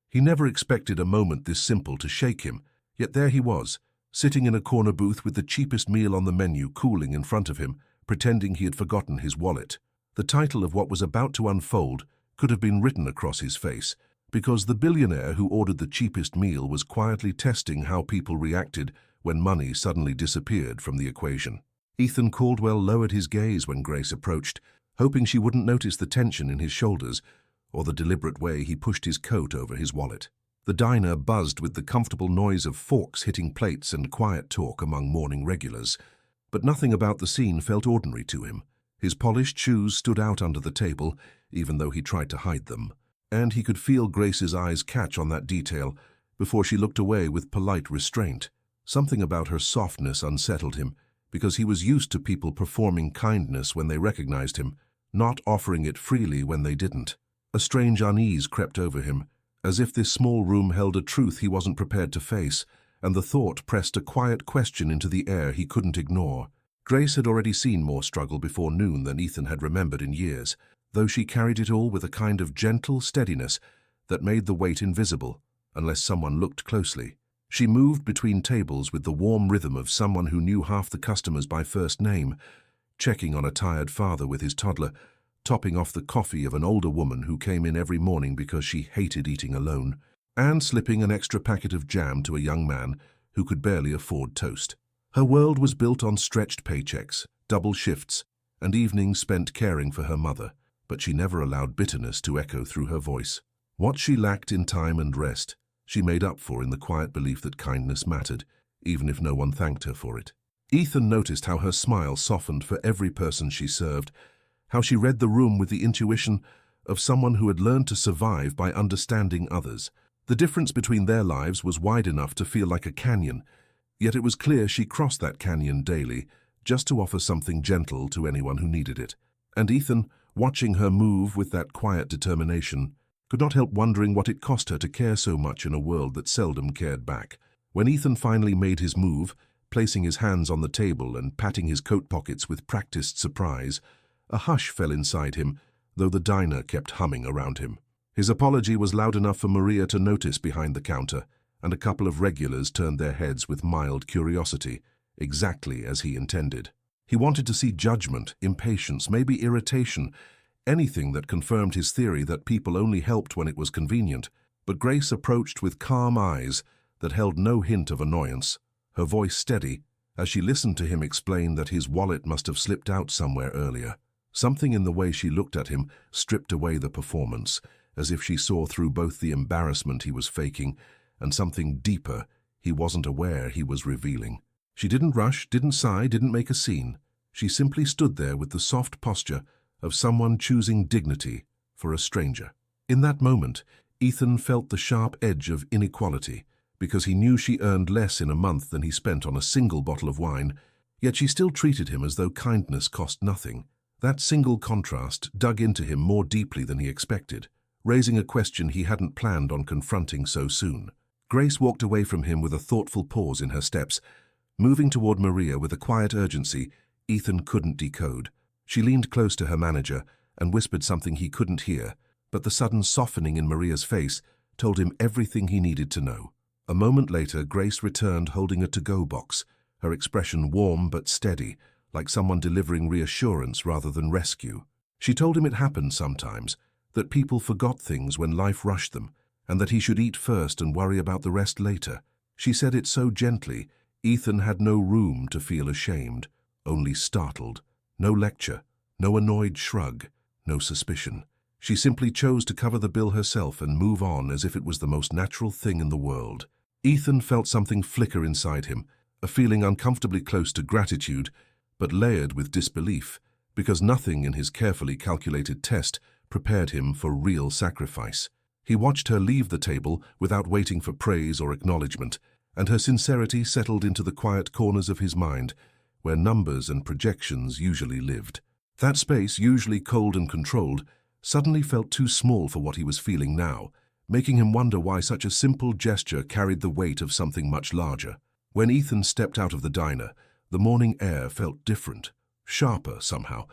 He never expected a moment this simple to shake him, yet there he was, sitting in a corner booth with the cheapest meal on the menu cooling in front of him, pretending he had forgotten his wallet. The title of what was about to unfold could have been written across his face, because the billionaire who ordered the cheapest meal was quietly testing how people reacted when money suddenly disappeared from the equation. Ethan Caldwell lowered his gaze when Grace approached, hoping she wouldn't notice the tension in his shoulders or the deliberate way he pushed his coat over his wallet. The diner buzzed with the comfortable noise of forks hitting plates and quiet talk among morning regulars, but nothing about the scene felt ordinary to him. His polished shoes stood out under the table, even though he tried to hide them, and he could feel Grace's eyes catch on that detail before she looked away with polite restraint. Something about her softness unsettled him, because he was used to people performing kindness when they recognized him, not offering it freely when they didn't. A strange unease crept over him, as if this small room held a truth he wasn't prepared to face, and the thought pressed a quiet question into the air he couldn't ignore. Grace had already seen more struggle before noon than Ethan had remembered in years, though she carried it all with a kind of gentle steadiness that made the weight invisible, unless someone looked closely. She moved between tables with the warm rhythm of someone who knew half the customers by first name, checking on a tired father with his toddler, topping off the coffee of an older woman who came in every morning because she hated eating alone, and slipping an extra packet of jam to a young man who could barely afford toast. Her world was built on stretched paychecks, double shifts, and evenings spent caring for her mother, but she never allowed bitterness to echo through her voice. What she lacked in time and rest, she made up for in the quiet belief that kindness mattered, even if no one thanked her for it. Ethan noticed how her smile softened for every person she served, how she read the room with the intuition of someone who had learned to survive by understanding others. The difference between their lives was wide enough to feel like a canyon, yet it was clear she crossed that canyon daily just to offer something gentle to anyone who needed it. And Ethan, watching her move with that quiet determination, could not help wondering what it cost her to care so much in a world that seldom cared back. When Ethan finally made his move, placing his hands on the table and patting his coat pockets with practiced surprise, a hush fell inside him, though the diner kept humming around him. His apology was loud enough for Maria to notice behind the counter, and a couple of regulars turned their heads with mild curiosity, exactly as he intended. He wanted to see judgment, impatience, maybe irritation, anything that confirmed his theory that people only helped when it was convenient. But Grace approached with calm eyes that held no hint of annoyance, her voice steady, as she listened to him explain that his wallet must have slipped out somewhere earlier. Something in the way she looked at him stripped away the performance, as if she saw through both the embarrassment he was faking and something deeper he wasn't aware he was revealing. She didn't rush, didn't sigh, didn't make a scene. She simply stood there with the soft posture of someone choosing dignity for a stranger. In that moment, Ethan felt the sharp edge of inequality, because he knew she earned less in a month than he spent on a single bottle of wine, yet she still treated him as though kindness cost nothing. That single contrast dug into him more deeply than he expected, raising a question he hadn't planned on confronting so soon. Grace walked away from him with a thoughtful pause in her steps, moving toward Maria with a quiet urgency Ethan couldn't decode. She leaned close to her manager and whispered something he couldn't hear, but the sudden softening in Maria's face told him everything he needed to know. A moment later, Grace returned holding a to-go box, her expression warm but steady, like someone delivering reassurance rather than rescue. She told him it happened sometimes, that people forgot things when life rushed them, and that he should eat first and worry about the rest later. She said it so gently, Ethan had no room to feel ashamed, only startled. No lecture, no annoyed shrug, no suspicion. She simply chose to cover the bill herself and move on as if it was the most natural thing in the world. Ethan felt something flicker inside him, a feeling uncomfortably close to gratitude, but layered with disbelief, because nothing in his carefully calculated test prepared him for real sacrifice. He watched her leave the table without waiting for praise or acknowledgement, and her sincerity settled into the quiet corners of his mind, where numbers and projections usually lived. That space, usually cold and controlled, suddenly felt too small for what he was feeling now, making him wonder why such a simple gesture carried the weight of something much larger. When Ethan stepped out of the diner, the morning air felt different, sharper somehow,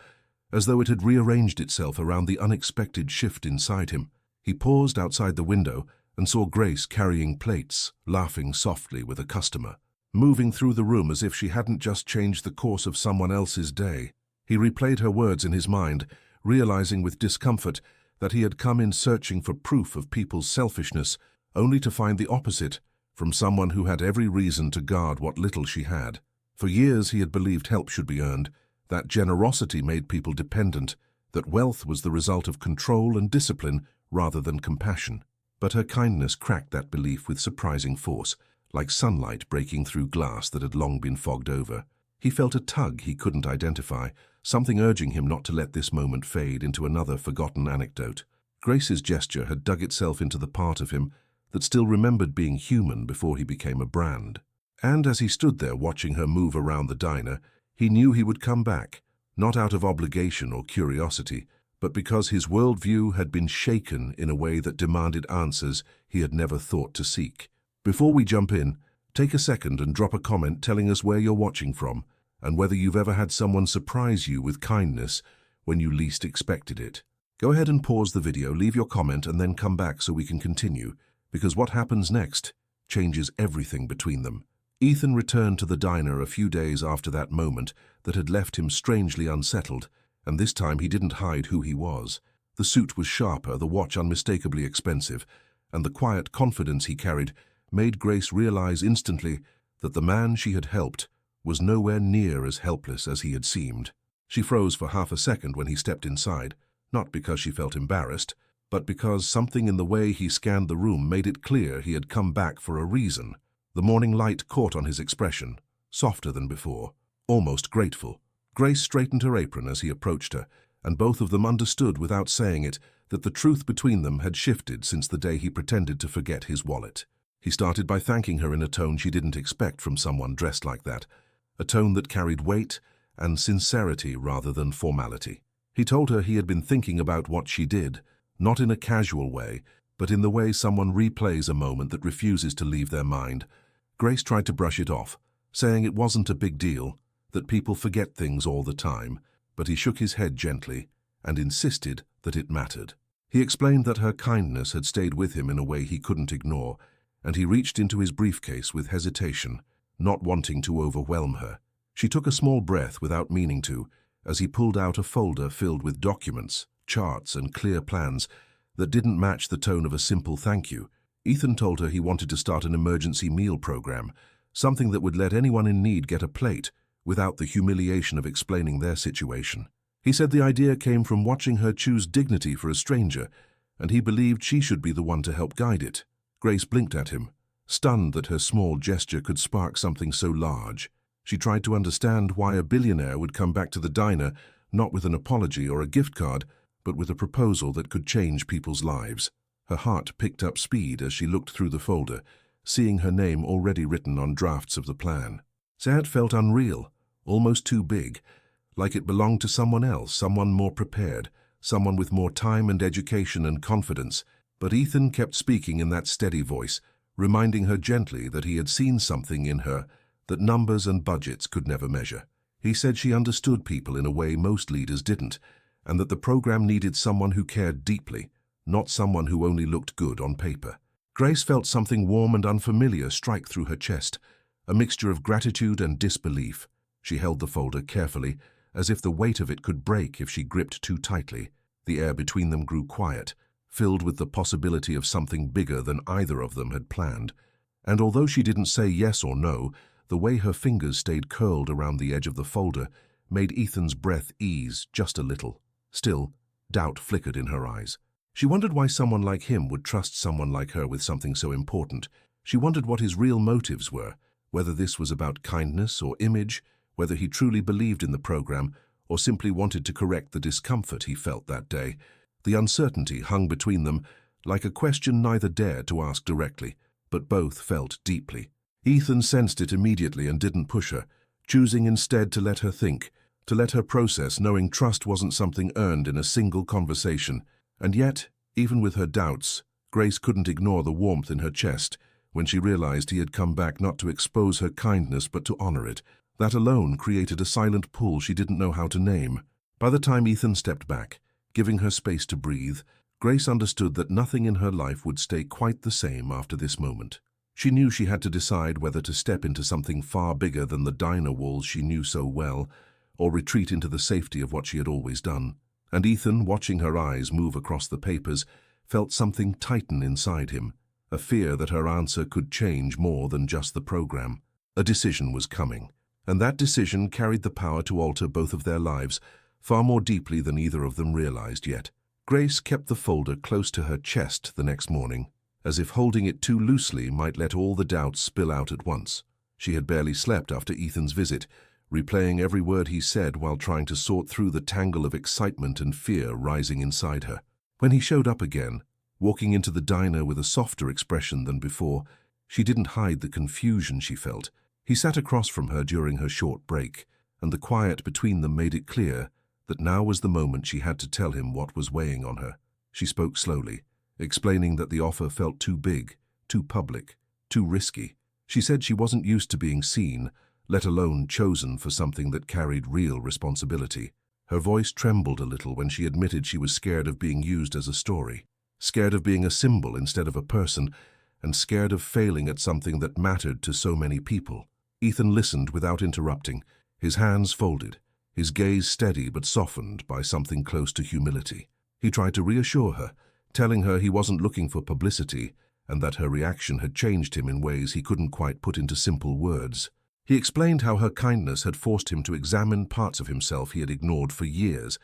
as though it had rearranged itself around the unexpected shift inside him. He paused outside the window, and saw Grace carrying plates, laughing softly with a customer, moving through the room as if she hadn't just changed the course of someone else's day. He replayed her words in his mind, realizing with discomfort that he had come in searching for proof of people's selfishness, only to find the opposite from someone who had every reason to guard what little she had. For years he had believed help should be earned, that generosity made people dependent, that wealth was the result of control and discipline rather than compassion. But her kindness cracked that belief with surprising force, like sunlight breaking through glass that had long been fogged over. He felt a tug he couldn't identify, something urging him not to let this moment fade into another forgotten anecdote. Grace's gesture had dug itself into the part of him that still remembered being human before he became a brand. And as he stood there watching her move around the diner, he knew he would come back, not out of obligation or curiosity, but because his worldview had been shaken in a way that demanded answers he had never thought to seek. Before we jump in, take a second and drop a comment telling us where you're watching from, and whether you've ever had someone surprise you with kindness when you least expected it. Go ahead and pause the video, leave your comment, and then come back so we can continue, because what happens next changes everything between them. Ethan returned to the diner a few days after that moment that had left him strangely unsettled, and this time he didn't hide who he was. The suit was sharper, the watch unmistakably expensive, and the quiet confidence he carried made Grace realize instantly that the man she had helped was nowhere near as helpless as he had seemed. She froze for half a second when he stepped inside, not because she felt embarrassed, but because something in the way he scanned the room made it clear he had come back for a reason. The morning light caught on his expression, softer than before, almost grateful. Grace straightened her apron as he approached her, and both of them understood without saying it that the truth between them had shifted since the day he pretended to forget his wallet. He started by thanking her in a tone she didn't expect from someone dressed like that, a tone that carried weight and sincerity rather than formality. He told her he had been thinking about what she did, not in a casual way, but in the way someone replays a moment that refuses to leave their mind. Grace tried to brush it off, saying it wasn't a big deal, that people forget things all the time, but he shook his head gently and insisted that it mattered. He explained that her kindness had stayed with him in a way he couldn't ignore, and he reached into his briefcase with hesitation, not wanting to overwhelm her. She took a small breath without meaning to, as he pulled out a folder filled with documents, charts, and clear plans that didn't match the tone of a simple thank you. Ethan told her he wanted to start an emergency meal program, something that would let anyone in need get a plate without the humiliation of explaining their situation. He said the idea came from watching her choose dignity for a stranger, and he believed she should be the one to help guide it. Grace blinked at him, stunned that her small gesture could spark something so large. She tried to understand why a billionaire would come back to the diner not with an apology or a gift card, but with a proposal that could change people's lives. Her heart picked up speed as she looked through the folder, seeing her name already written on drafts of the plan. That felt unreal, almost too big, like it belonged to someone else, someone more prepared, someone with more time and education and confidence. But Ethan kept speaking in that steady voice, reminding her gently that he had seen something in her that numbers and budgets could never measure. He said she understood people in a way most leaders didn't, and that the program needed someone who cared deeply, not someone who only looked good on paper. Grace felt something warm and unfamiliar strike through her chest, a mixture of gratitude and disbelief. She held the folder carefully, as if the weight of it could break if she gripped too tightly. The air between them grew quiet, filled with the possibility of something bigger than either of them had planned. And although she didn't say yes or no, the way her fingers stayed curled around the edge of the folder made Ethan's breath ease just a little. Still, doubt flickered in her eyes. She wondered why someone like him would trust someone like her with something so important. She wondered what his real motives were, whether this was about kindness or image, whether he truly believed in the program or simply wanted to correct the discomfort he felt that day. The uncertainty hung between them like a question neither dared to ask directly, but both felt deeply. Ethan sensed it immediately and didn't push her, choosing instead to let her think, to let her process, knowing trust wasn't something earned in a single conversation. And yet, even with her doubts, Grace couldn't ignore the warmth in her chest when she realized he had come back not to expose her kindness but to honor it. That alone created a silent pull she didn't know how to name. By the time Ethan stepped back, giving her space to breathe, Grace understood that nothing in her life would stay quite the same after this moment. She knew she had to decide whether to step into something far bigger than the diner walls she knew so well, or retreat into the safety of what she had always done. And Ethan, watching her eyes move across the papers, felt something tighten inside him, a fear that her answer could change more than just the program. A decision was coming, and that decision carried the power to alter both of their lives, far more deeply than either of them realized yet. Grace kept the folder close to her chest the next morning, as if holding it too loosely might let all the doubts spill out at once. She had barely slept after Ethan's visit, replaying every word he said while trying to sort through the tangle of excitement and fear rising inside her. When he showed up again, walking into the diner with a softer expression than before, she didn't hide the confusion she felt. He sat across from her during her short break, and the quiet between them made it clear that now was the moment she had to tell him what was weighing on her. She spoke slowly, explaining that the offer felt too big, too public, too risky. She said she wasn't used to being seen, let alone chosen for something that carried real responsibility. Her voice trembled a little when she admitted she was scared of being used as a story, scared of being a symbol instead of a person, and scared of failing at something that mattered to so many people. Ethan listened without interrupting, his hands folded, his gaze steady but softened by something close to humility. He tried to reassure her, telling her he wasn't looking for publicity and that her reaction had changed him in ways he couldn't quite put into simple words. He explained how her kindness had forced him to examine parts of himself he had ignored for years,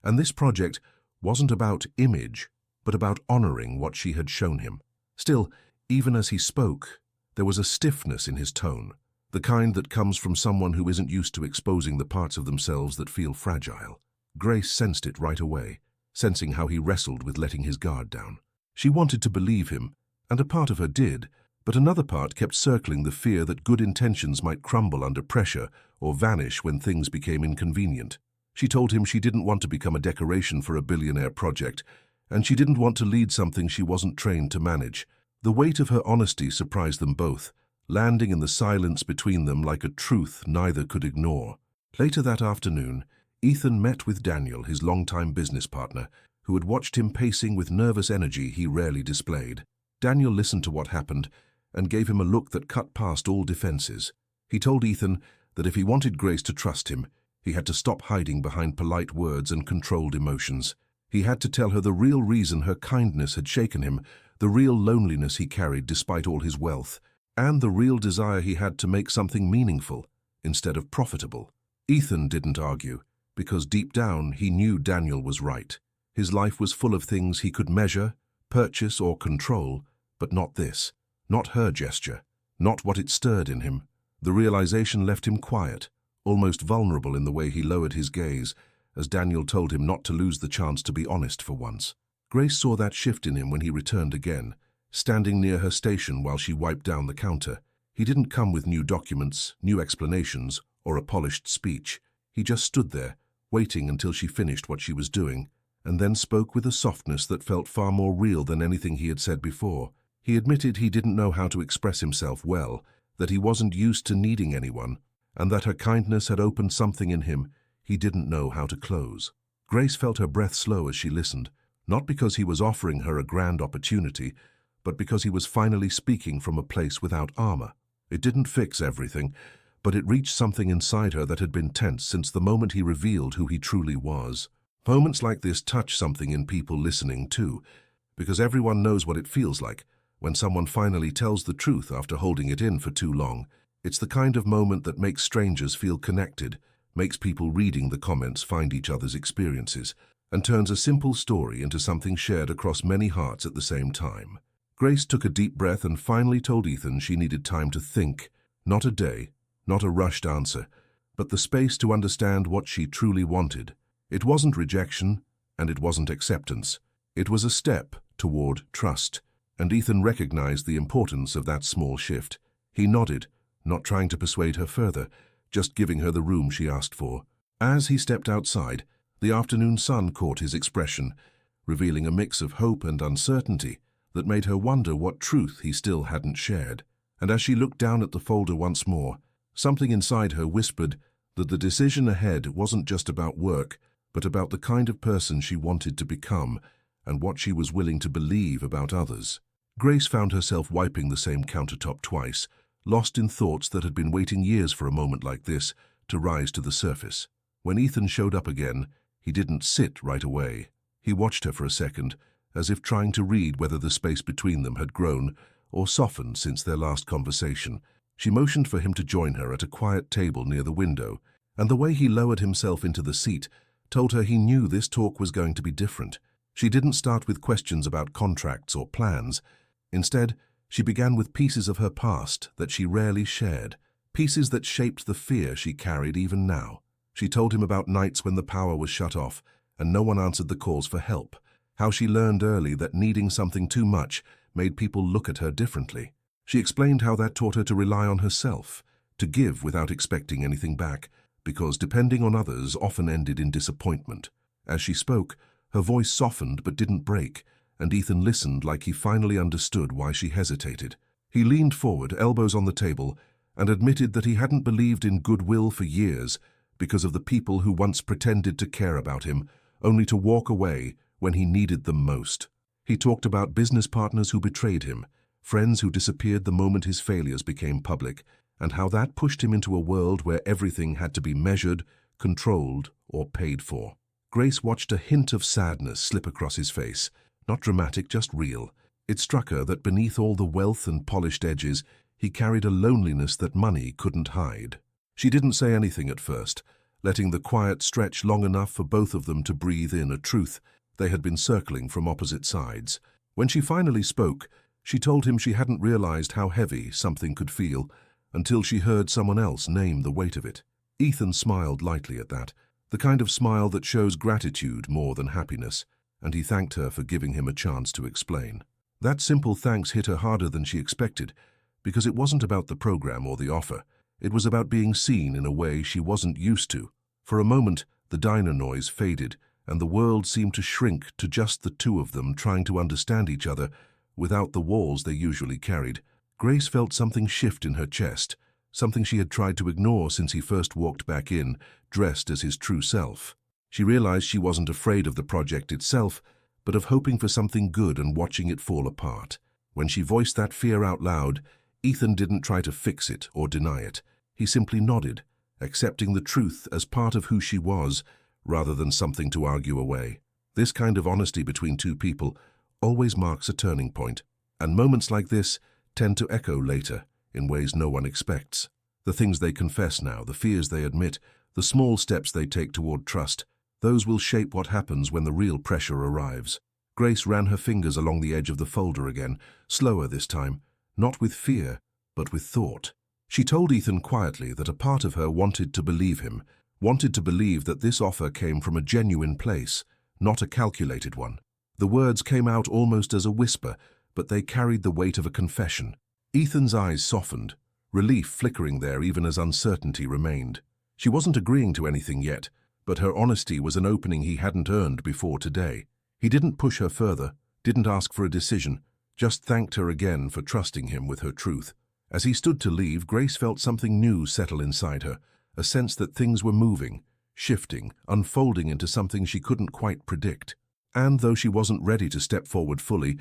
and this project wasn't about image, but about honoring what she had shown him. Still, even as he spoke, there was a stiffness in his tone, the kind that comes from someone who isn't used to exposing the parts of themselves that feel fragile. Grace sensed it right away, sensing how he wrestled with letting his guard down. She wanted to believe him, and a part of her did, but another part kept circling the fear that good intentions might crumble under pressure or vanish when things became inconvenient. She told him she didn't want to become a decoration for a billionaire project, and she didn't want to lead something she wasn't trained to manage. The weight of her honesty surprised them both, landing in the silence between them like a truth neither could ignore. Later that afternoon, Ethan met with Daniel, his longtime business partner, who had watched him pacing with nervous energy he rarely displayed. Daniel listened to what happened and gave him a look that cut past all defenses. He told Ethan that if he wanted Grace to trust him, he had to stop hiding behind polite words and controlled emotions. He had to tell her the real reason her kindness had shaken him, the real loneliness he carried despite all his wealth, and the real desire he had to make something meaningful instead of profitable. Ethan didn't argue, because deep down he knew Daniel was right. His life was full of things he could measure, purchase, or control, but not this, not her gesture, not what it stirred in him. The realization left him quiet, almost vulnerable in the way he lowered his gaze, as Daniel told him not to lose the chance to be honest for once. Grace saw that shift in him when he returned again, standing near her station while she wiped down the counter. He didn't come with new documents, new explanations, or a polished speech. He just stood there, waiting until she finished what she was doing, and then spoke with a softness that felt far more real than anything he had said before. He admitted he didn't know how to express himself well, that he wasn't used to needing anyone, and that her kindness had opened something in him he didn't know how to close. Grace felt her breath slow as she listened, not because he was offering her a grand opportunity, but because he was finally speaking from a place without armor. It didn't fix everything, but it reached something inside her that had been tense since the moment he revealed who he truly was. Moments like this touch something in people listening too, because everyone knows what it feels like when someone finally tells the truth after holding it in for too long. It's the kind of moment that makes strangers feel connected, makes people reading the comments find each other's experiences, and turns a simple story into something shared across many hearts at the same time. Grace took a deep breath and finally told Ethan she needed time to think, not a day, not a rushed answer, but the space to understand what she truly wanted. It wasn't rejection, and it wasn't acceptance. It was a step toward trust, and Ethan recognized the importance of that small shift. He nodded, not trying to persuade her further, just giving her the room she asked for. As he stepped outside, the afternoon sun caught his expression, revealing a mix of hope and uncertainty that made her wonder what truth he still hadn't shared. And as she looked down at the folder once more, something inside her whispered that the decision ahead wasn't just about work, but about the kind of person she wanted to become, and what she was willing to believe about others. Grace found herself wiping the same countertop twice, lost in thoughts that had been waiting years for a moment like this to rise to the surface. When Ethan showed up again, he didn't sit right away. He watched her for a second, as if trying to read whether the space between them had grown or softened since their last conversation. She motioned for him to join her at a quiet table near the window, and the way he lowered himself into the seat told her he knew this talk was going to be different. She didn't start with questions about contracts or plans. Instead, she began with pieces of her past that she rarely shared, pieces that shaped the fear she carried even now. She told him about nights when the power was shut off and no one answered the calls for help, how she learned early that needing something too much made people look at her differently. She explained how that taught her to rely on herself, to give without expecting anything back, because depending on others often ended in disappointment. As she spoke, her voice softened but didn't break, and Ethan listened like he finally understood why she hesitated. He leaned forward, elbows on the table, and admitted that he hadn't believed in goodwill for years because of the people who once pretended to care about him, only to walk away when he needed them most. He talked about business partners who betrayed him, friends who disappeared the moment his failures became public, and how that pushed him into a world where everything had to be measured, controlled, or paid for. Grace watched a hint of sadness slip across his face, not dramatic, just real. It struck her that beneath all the wealth and polished edges, he carried a loneliness that money couldn't hide. She didn't say anything at first, letting the quiet stretch long enough for both of them to breathe in a truth they had been circling from opposite sides. When she finally spoke, she told him she hadn't realized how heavy something could feel until she heard someone else name the weight of it. Ethan smiled lightly at that, the kind of smile that shows gratitude more than happiness, and he thanked her for giving him a chance to explain. That simple thanks hit her harder than she expected, because it wasn't about the program or the offer. It was about being seen in a way she wasn't used to. For a moment, the diner noise faded, and the world seemed to shrink to just the two of them trying to understand each other without the walls they usually carried. Grace felt something shift in her chest, something she had tried to ignore since he first walked back in, dressed as his true self. She realized she wasn't afraid of the project itself, but of hoping for something good and watching it fall apart. When she voiced that fear out loud, Ethan didn't try to fix it or deny it. He simply nodded, accepting the truth as part of who she was, rather than something to argue away. This kind of honesty between two people always marks a turning point, and moments like this tend to echo later in ways no one expects. The things they confess now, the fears they admit, the small steps they take toward trust, those will shape what happens when the real pressure arrives. Grace ran her fingers along the edge of the folder again, slower this time, not with fear, but with thought. She told Ethan quietly that a part of her wanted to believe him, wanted to believe that this offer came from a genuine place, not a calculated one. The words came out almost as a whisper, but they carried the weight of a confession. Ethan's eyes softened, relief flickering there even as uncertainty remained. She wasn't agreeing to anything yet, but her honesty was an opening he hadn't earned before today. He didn't push her further, didn't ask for a decision, just thanked her again for trusting him with her truth. As he stood to leave, Grace felt something new settle inside her, a sense that things were moving, shifting, unfolding into something she couldn't quite predict. And though she wasn't ready to step forward fully,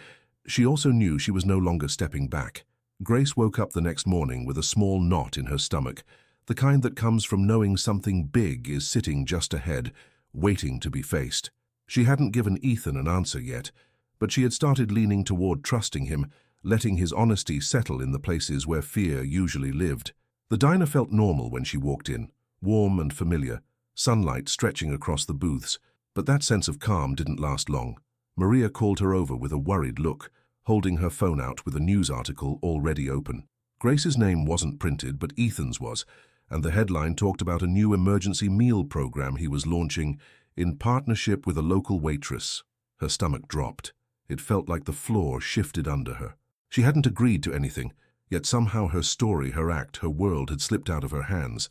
she also knew she was no longer stepping back. Grace woke up the next morning with a small knot in her stomach, the kind that comes from knowing something big is sitting just ahead, waiting to be faced. She hadn't given Ethan an answer yet, but she had started leaning toward trusting him, letting his honesty settle in the places where fear usually lived. The diner felt normal when she walked in, warm and familiar, sunlight stretching across the booths, but that sense of calm didn't last long. Maria called her over with a worried look, holding her phone out with a news article already open. Grace's name wasn't printed, but Ethan's was, and the headline talked about a new emergency meal program he was launching in partnership with a local waitress. Her stomach dropped. It felt like the floor shifted under her. She hadn't agreed to anything, yet somehow her story, her act, her world had slipped out of her hands.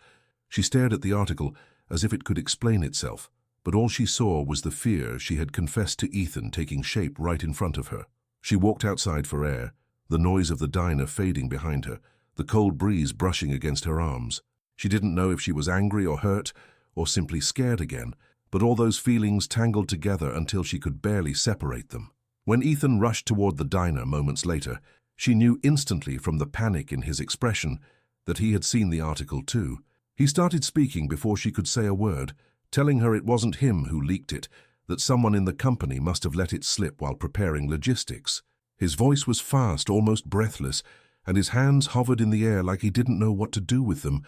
She stared at the article as if it could explain itself, but all she saw was the fear she had confessed to Ethan taking shape right in front of her. She walked outside for air, the noise of the diner fading behind her, the cold breeze brushing against her arms. She didn't know if she was angry or hurt, or simply scared again, but all those feelings tangled together until she could barely separate them. When Ethan rushed toward the diner moments later, she knew instantly from the panic in his expression that he had seen the article too. He started speaking before she could say a word, telling her it wasn't him who leaked it, that someone in the company must have let it slip while preparing logistics. His voice was fast, almost breathless, and his hands hovered in the air like he didn't know what to do with them.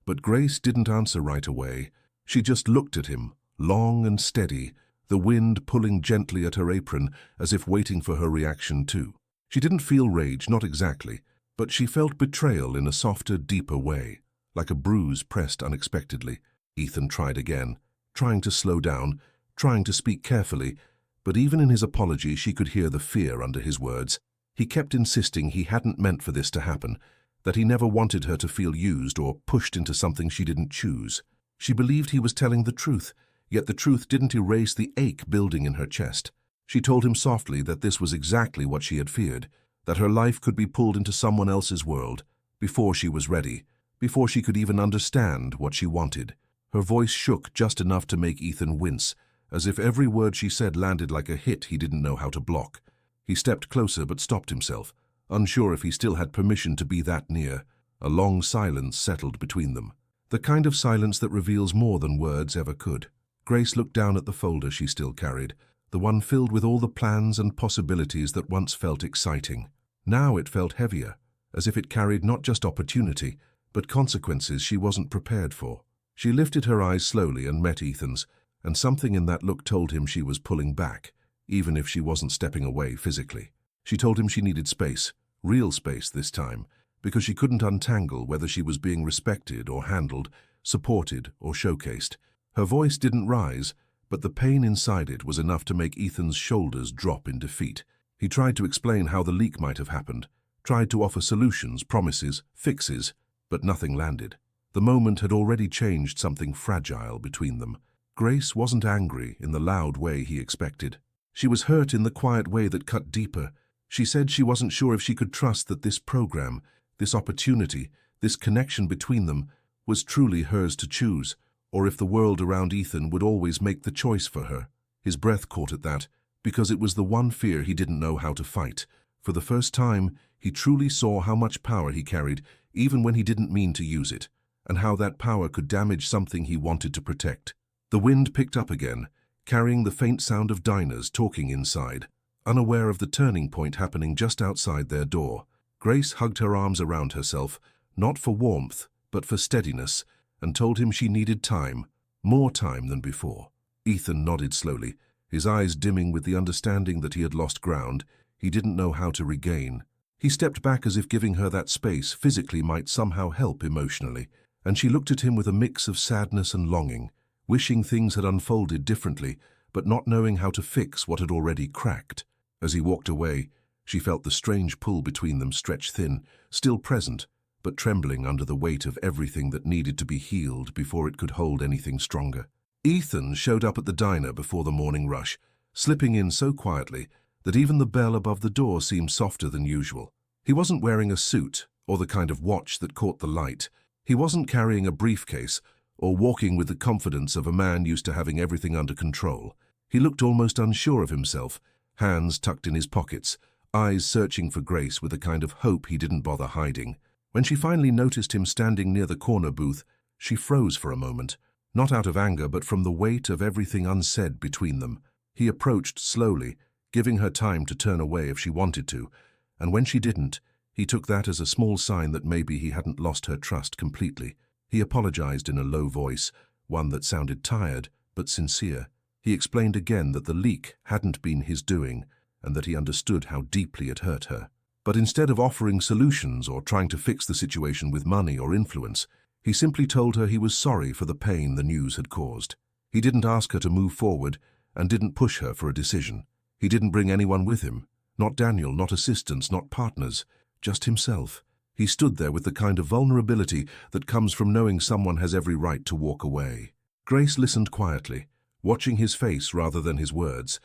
But Grace didn't answer right away. She just looked at him, long and steady, the wind pulling gently at her apron as if waiting for her reaction too. She didn't feel rage, not exactly, but she felt betrayal in a softer, deeper way, like a bruise pressed unexpectedly. Ethan tried again, trying to slow down, trying to speak carefully, but even in his apology she could hear the fear under his words. He kept insisting he hadn't meant for this to happen, that he never wanted her to feel used or pushed into something she didn't choose. She believed he was telling the truth, yet the truth didn't erase the ache building in her chest. She told him softly that this was exactly what she had feared, that her life could be pulled into someone else's world, before she was ready, before she could even understand what she wanted. Her voice shook just enough to make Ethan wince, as if every word she said landed like a hit he didn't know how to block. He stepped closer but stopped himself, unsure if he still had permission to be that near. A long silence settled between them, the kind of silence that reveals more than words ever could. Grace looked down at the folder she still carried, the one filled with all the plans and possibilities that once felt exciting. Now it felt heavier, as if it carried not just opportunity, but consequences she wasn't prepared for. She lifted her eyes slowly and met Ethan's, and something in that look told him she was pulling back, even if she wasn't stepping away physically. She told him she needed space, real space this time, because she couldn't untangle whether she was being respected or handled, supported or showcased. Her voice didn't rise, but the pain inside it was enough to make Ethan's shoulders drop in defeat. He tried to explain how the leak might have happened, tried to offer solutions, promises, fixes, but nothing landed. The moment had already changed something fragile between them. Grace wasn't angry in the loud way he expected. She was hurt in the quiet way that cut deeper. She said she wasn't sure if she could trust that this program, this opportunity, this connection between them, was truly hers to choose, or if the world around Ethan would always make the choice for her. His breath caught at that, because it was the one fear he didn't know how to fight. For the first time, he truly saw how much power he carried, even when he didn't mean to use it, and how that power could damage something he wanted to protect. The wind picked up again, carrying the faint sound of diners talking inside. Unaware of the turning point happening just outside their door, Grace hugged her arms around herself, not for warmth, but for steadiness, and told him she needed time, more time than before. Ethan nodded slowly, his eyes dimming with the understanding that he had lost ground he didn't know how to regain. He stepped back as if giving her that space physically might somehow help emotionally, and she looked at him with a mix of sadness and longing, wishing things had unfolded differently, but not knowing how to fix what had already cracked. As he walked away, she felt the strange pull between them stretch thin, still present, but trembling under the weight of everything that needed to be healed before it could hold anything stronger. Ethan showed up at the diner before the morning rush, slipping in so quietly that even the bell above the door seemed softer than usual. He wasn't wearing a suit or the kind of watch that caught the light. He wasn't carrying a briefcase or walking with the confidence of a man used to having everything under control. He looked almost unsure of himself, hands tucked in his pockets, eyes searching for Grace with a kind of hope he didn't bother hiding. When she finally noticed him standing near the corner booth, she froze for a moment, not out of anger but from the weight of everything unsaid between them. He approached slowly, giving her time to turn away if she wanted to, and when she didn't, he took that as a small sign that maybe he hadn't lost her trust completely. He apologized in a low voice, one that sounded tired but sincere. He explained again that the leak hadn't been his doing and that he understood how deeply it hurt her. But instead of offering solutions or trying to fix the situation with money or influence, he simply told her he was sorry for the pain the news had caused. He didn't ask her to move forward and didn't push her for a decision. He didn't bring anyone with him, not Daniel, not assistants, not partners, just himself. He stood there with the kind of vulnerability that comes from knowing someone has every right to walk away. Grace listened quietly, watching his face rather than his words,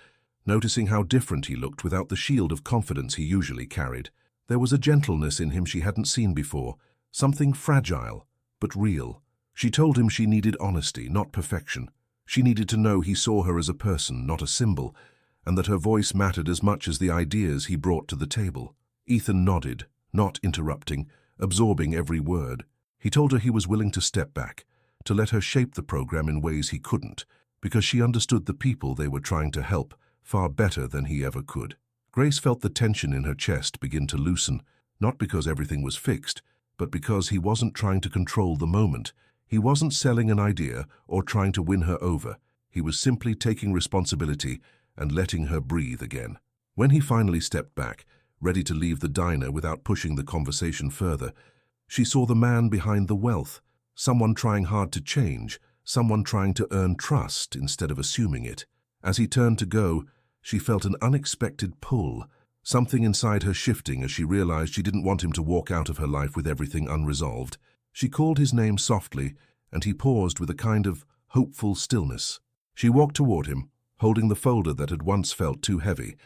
noticing how different he looked without the shield of confidence he usually carried. There was a gentleness in him she hadn't seen before, something fragile, but real. She told him she needed honesty, not perfection. She needed to know he saw her as a person, not a symbol, and that her voice mattered as much as the ideas he brought to the table. Ethan nodded, not interrupting, absorbing every word. He told her he was willing to step back, to let her shape the program in ways he couldn't, because she understood the people they were trying to help far better than he ever could. Grace felt the tension in her chest begin to loosen, not because everything was fixed, but because he wasn't trying to control the moment. He wasn't selling an idea or trying to win her over. He was simply taking responsibility and letting her breathe again. When he finally stepped back, ready to leave the diner without pushing the conversation further, she saw the man behind the wealth, someone trying hard to change, someone trying to earn trust instead of assuming it. As he turned to go, she felt an unexpected pull, something inside her shifting as she realized she didn't want him to walk out of her life with everything unresolved. She called his name softly, and he paused with a kind of hopeful stillness. She walked toward him, holding the folder that had once felt too heavy,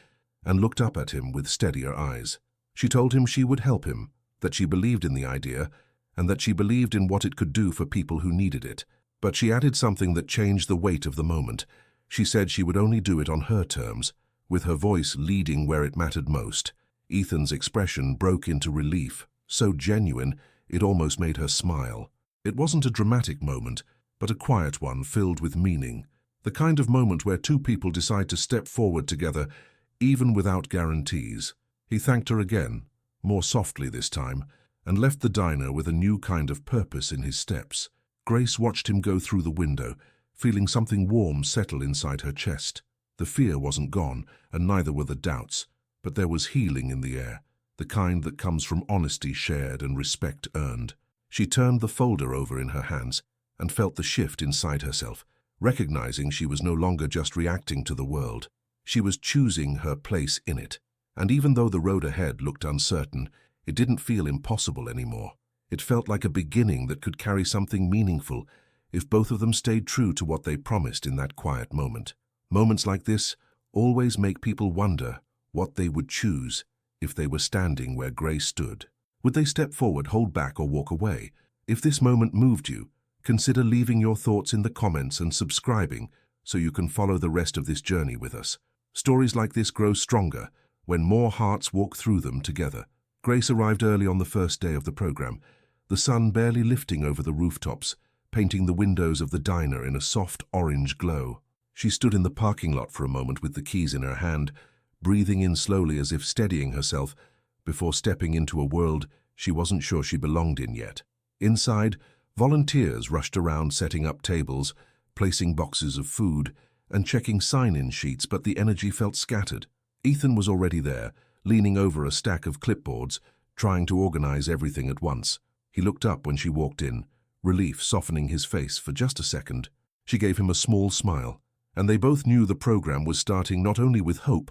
and looked up at him with steadier eyes. She told him she would help him, that she believed in the idea, and that she believed in what it could do for people who needed it. But she added something that changed the weight of the moment. She said she would only do it on her terms, with her voice leading where it mattered most. Ethan's expression broke into relief, so genuine it almost made her smile. It wasn't a dramatic moment, but a quiet one filled with meaning. The kind of moment where two people decide to step forward together, even without guarantees. He thanked her again, more softly this time, and left the diner with a new kind of purpose in his steps. Grace watched him go through the window, feeling something warm settle inside her chest. The fear wasn't gone, and neither were the doubts, but there was healing in the air, the kind that comes from honesty shared and respect earned. She turned the folder over in her hands and felt the shift inside herself, recognizing she was no longer just reacting to the world. She was choosing her place in it. And even though the road ahead looked uncertain, it didn't feel impossible anymore. It felt like a beginning that could carry something meaningful if both of them stayed true to what they promised in that quiet moment. Moments like this always make people wonder what they would choose if they were standing where Grace stood. Would they step forward, hold back, or walk away? If this moment moved you, consider leaving your thoughts in the comments and subscribing so you can follow the rest of this journey with us. Stories like this grow stronger when more hearts walk through them together. Grace arrived early on the first day of the program, the sun barely lifting over the rooftops, painting the windows of the diner in a soft orange glow. She stood in the parking lot for a moment with the keys in her hand, breathing in slowly as if steadying herself before stepping into a world she wasn't sure she belonged in yet. Inside, volunteers rushed around setting up tables, placing boxes of food, and checking sign-in sheets, but the energy felt scattered. Ethan was already there, leaning over a stack of clipboards, trying to organize everything at once. He looked up when she walked in, relief softening his face for just a second. She gave him a small smile, and they both knew the program was starting not only with hope,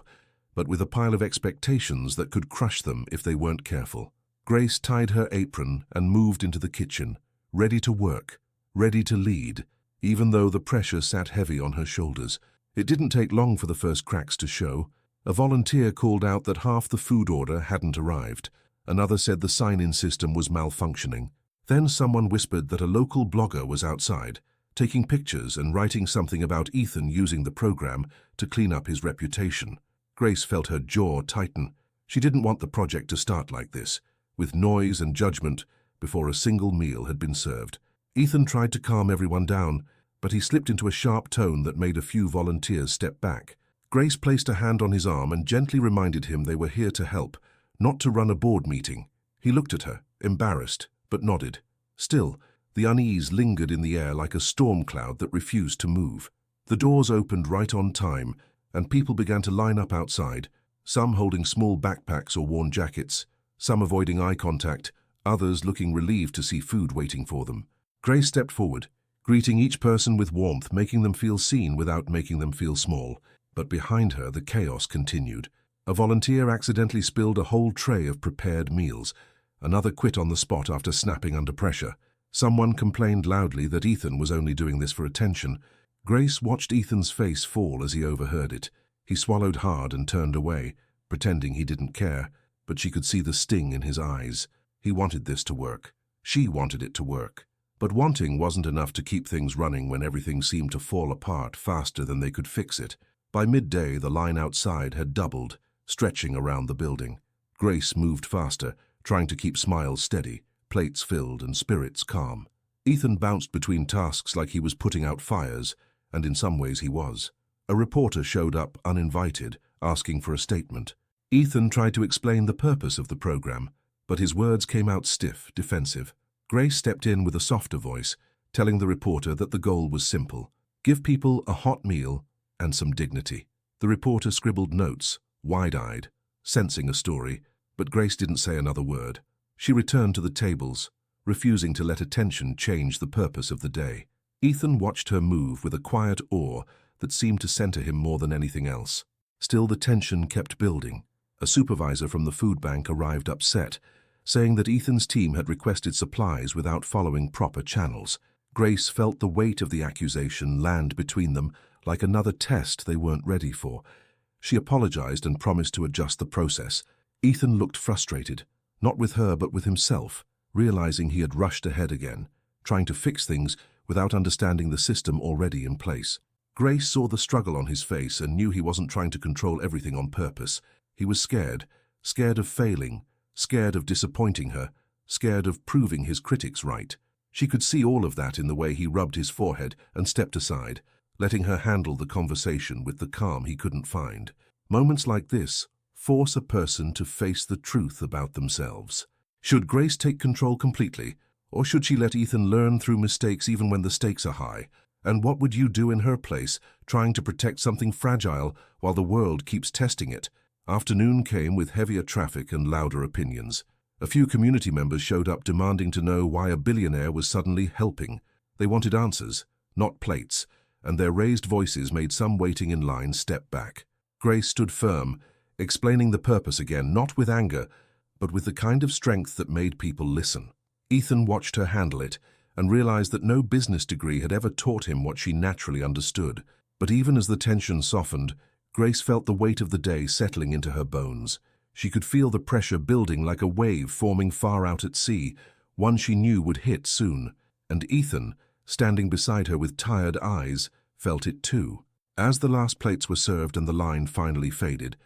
but with a pile of expectations that could crush them if they weren't careful. Grace tied her apron and moved into the kitchen, ready to work, ready to lead, even though the pressure sat heavy on her shoulders. It didn't take long for the first cracks to show. A volunteer called out that half the food order hadn't arrived. Another said the sign-in system was malfunctioning. Then someone whispered that a local blogger was outside, taking pictures and writing something about Ethan using the program to clean up his reputation. Grace felt her jaw tighten. She didn't want the project to start like this, with noise and judgment, before a single meal had been served. Ethan tried to calm everyone down, but he slipped into a sharp tone that made a few volunteers step back. Grace placed a hand on his arm and gently reminded him they were here to help, not to run a board meeting. He looked at her, embarrassed, but nodded. Still, the unease lingered in the air like a storm cloud that refused to move. The doors opened right on time, and people began to line up outside, some holding small backpacks or worn jackets, some avoiding eye contact, others looking relieved to see food waiting for them. Grace stepped forward, greeting each person with warmth, making them feel seen without making them feel small. But behind her, the chaos continued. A volunteer accidentally spilled a whole tray of prepared meals. Another quit on the spot after snapping under pressure. Someone complained loudly that Ethan was only doing this for attention. Grace watched Ethan's face fall as he overheard it. He swallowed hard and turned away, pretending he didn't care, but she could see the sting in his eyes. He wanted this to work. She wanted it to work. But wanting wasn't enough to keep things running when everything seemed to fall apart faster than they could fix it. By midday, the line outside had doubled, stretching around the building. Grace moved faster, trying to keep smiles steady, plates filled and spirits calm. Ethan bounced between tasks like he was putting out fires, and in some ways he was. A reporter showed up uninvited, asking for a statement. Ethan tried to explain the purpose of the program, but his words came out stiff, defensive. Grace stepped in with a softer voice, telling the reporter that the goal was simple: give people a hot meal and some dignity. The reporter scribbled notes, wide-eyed, sensing a story, but Grace didn't say another word. She returned to the tables, refusing to let attention change the purpose of the day. Ethan watched her move with a quiet awe that seemed to center him more than anything else. Still, the tension kept building. A supervisor from the food bank arrived upset, saying that Ethan's team had requested supplies without following proper channels. Grace felt the weight of the accusation land between them like another test they weren't ready for. She apologized and promised to adjust the process. Ethan looked frustrated, not with her but with himself, realizing he had rushed ahead again, trying to fix things without understanding the system already in place. Grace saw the struggle on his face and knew he wasn't trying to control everything on purpose. He was scared of failing, scared of disappointing her, scared of proving his critics right. She could see all of that in the way he rubbed his forehead and stepped aside, letting her handle the conversation with the calm he couldn't find. Moments like this force a person to face the truth about themselves. Should Grace take control completely, or should she let Ethan learn through mistakes even when the stakes are high? And what would you do in her place, trying to protect something fragile while the world keeps testing it? Afternoon came with heavier traffic and louder opinions. A few community members showed up demanding to know why a billionaire was suddenly helping. They wanted answers, not plates, and their raised voices made some waiting in line step back. Grace stood firm, explaining the purpose again, not with anger, but with the kind of strength that made people listen. Ethan watched her handle it and realized that no business degree had ever taught him what she naturally understood. But even as the tension softened, Grace felt the weight of the day settling into her bones. She could feel the pressure building like a wave forming far out at sea, one she knew would hit soon. And Ethan, standing beside her with tired eyes, felt it too. As the last plates were served and the line finally faded,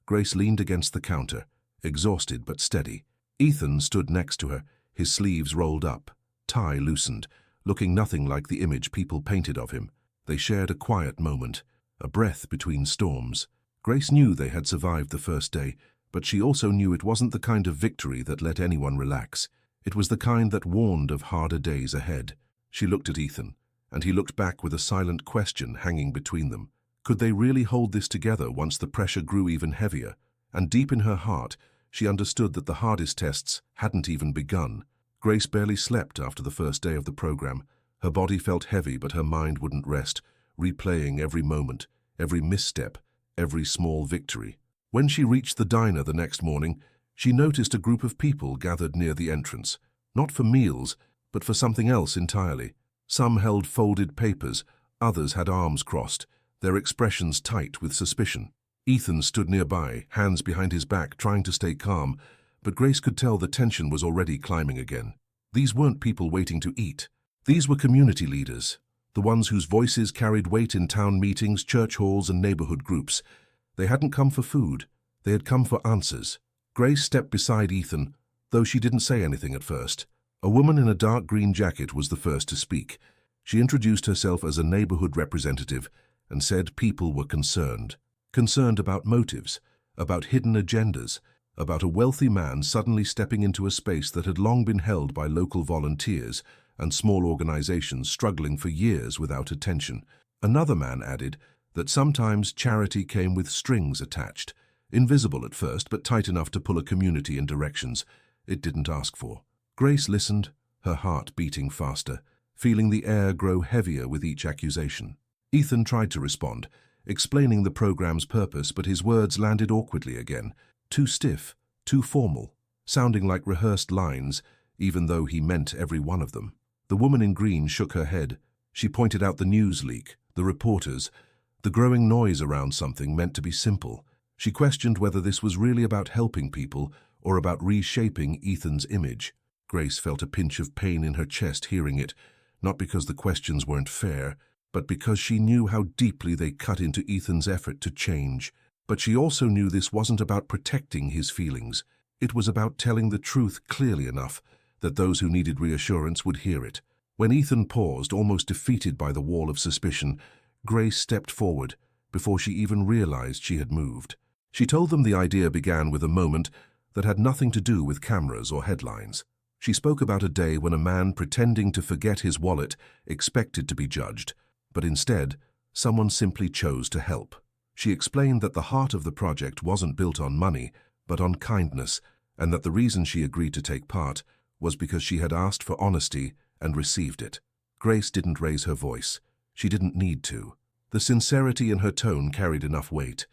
Grace leaned against the counter, exhausted but steady. Ethan stood next to her, his sleeves rolled up, tie loosened, looking nothing like the image people painted of him. They shared a quiet moment, a breath between storms. Grace knew they had survived the first day, but she also knew it wasn't the kind of victory that let anyone relax. It was the kind that warned of harder days ahead. She looked at Ethan, and he looked back with a silent question hanging between them. Could they really hold this together once the pressure grew even heavier? And deep in her heart, she understood that the hardest tests hadn't even begun. Grace barely slept after the first day of the program. Her body felt heavy, but her mind wouldn't rest, replaying every moment, every misstep, every small victory. When she reached the diner the next morning, she noticed a group of people gathered near the entrance, not for meals, but for something else entirely. Some held folded papers, others had arms crossed, their expressions tight with suspicion. Ethan stood nearby, hands behind his back, trying to stay calm, but Grace could tell the tension was already climbing again. These weren't people waiting to eat. These were community leaders, the ones whose voices carried weight in town meetings, church halls, and neighborhood groups. They hadn't come for food. They had come for answers. Grace stepped beside Ethan, though she didn't say anything at first. A woman in a dark green jacket was the first to speak. She introduced herself as a neighborhood representative and said people were concerned. Concerned about motives, about hidden agendas, about a wealthy man suddenly stepping into a space that had long been held by local volunteers and small organizations struggling for years without attention. Another man added that sometimes charity came with strings attached, invisible at first but tight enough to pull a community in directions it didn't ask for. Grace listened, her heart beating faster, feeling the air grow heavier with each accusation. Ethan tried to respond, explaining the program's purpose, but his words landed awkwardly again, too stiff, too formal, sounding like rehearsed lines, even though he meant every one of them. The woman in green shook her head. She pointed out the news leak, the reporters, the growing noise around something meant to be simple. She questioned whether this was really about helping people or about reshaping Ethan's image. Grace felt a pinch of pain in her chest hearing it, not because the questions weren't fair, but because she knew how deeply they cut into Ethan's effort to change. But she also knew this wasn't about protecting his feelings. It was about telling the truth clearly enough that those who needed reassurance would hear it. When Ethan paused, almost defeated by the wall of suspicion, Grace stepped forward before she even realized she had moved. She told them the idea began with a moment that had nothing to do with cameras or headlines. She spoke about a day when a man pretending to forget his wallet expected to be judged, but instead, someone simply chose to help. She explained that the heart of the project wasn't built on money, but on kindness, and that the reason she agreed to take part was because she had asked for honesty and received it. Grace didn't raise her voice. She didn't need to. The sincerity in her tone carried enough weight.